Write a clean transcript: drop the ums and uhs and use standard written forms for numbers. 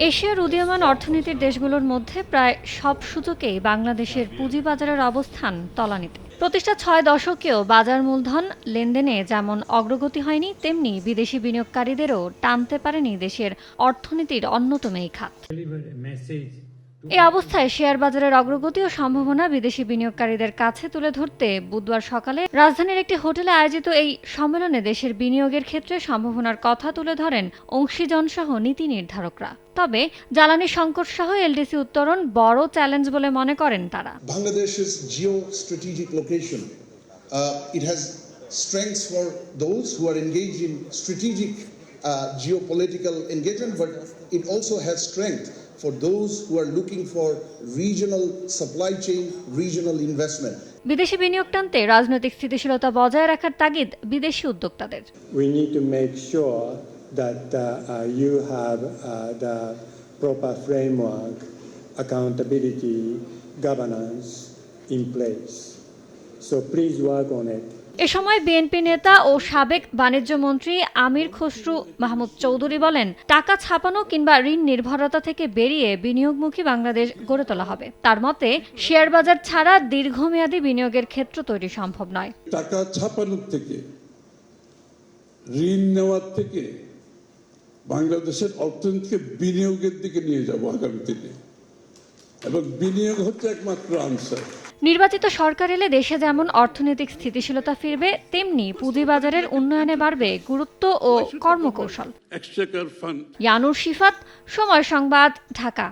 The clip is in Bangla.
এশিয়ার উদীয়মান অর্থনীতির দেশগুলোর মধ্যে প্রায় সব সূচকেই বাংলাদেশের পুঁজিবাজারের অবস্থান তলানিতে। প্রতিষ্ঠা ৬ দশকেও বাজার মূলধন লেনদেনে যেমন অগ্রগতি হয়নি, তেমনি বিদেশি বিনিয়োগকারীদেরও টানতে পারেনি দেশের অর্থনীতির অন্যতম এই খাত। এই অবস্থায় শেয়ার বাজারের অগ্রগতি ও সম্ভাবনা বিদেশি বিনিয়োগকারীদের কাছে তুলে ধরতে বুধবার সকালে রাজধানীর একটি হোটেলে আয়োজিত এই সম্মেলনে দেশের বিনিয়োগের ক্ষেত্রে সম্ভাবনার কথা তুলে ধরেন অংশীজনসহ নীতি নির্ধারকরা। তবে জ্বালানি সংকট সহ এলডিসি উত্তরণ বড় চ্যালেঞ্জ বলে মনে করেন তারা। Bangladesh's geo-strategic location, it has strengths for those who are engaged in strategic geopolitical engagement, but it also has strength for those who are looking for regional supply chain, regional investment. বিদেশি বিনিয়োগ টানতে রাজনৈতিক স্থিতিশীলতা বজায় রাখার তাগিদ বিদেশি উদ্যোক্তাদের। We need to make sure that you have the proper framework, accountability, governance in place. So please work on it. এ সময় বিএনপি নেতা ও সাবেক বাণিজ্য মন্ত্রী আমির খসরু মাহমুদ চৌধুরী বলেন, টাকা ছাপানো কিংবা ঋণ নির্ভরতা থেকে বেরিয়ে বিনিয়োগমুখী বাংলাদেশ গড়ে তোলা হবে। তার মতে, শেয়ার বাজার ছাড়া দীর্ঘমেয়াদী বিনিয়োগের ক্ষেত্র তৈরি সম্ভব নয়। টাকা ছাপানোর থেকে, ঋণ নেওয়ার থেকে বাংলাদেশের অর্থনীতিকে বিনিয়োগের দিকে নিয়ে যাব আগামী দিনে, এবং বিনিয়োগ হচ্ছে একমাত্র আনসার। নির্বাচিত সরকার এলে দেশে যেমন অর্থনৈতিক স্থিতিশীলতা ফিরবে, তেমনি পুঁজিবাজারের উন্নয়নে বাড়বে গুরুত্ব ও কর্মকৌশল। ইয়ানুর শিফাত, সময় সংবাদ, ঢাকা।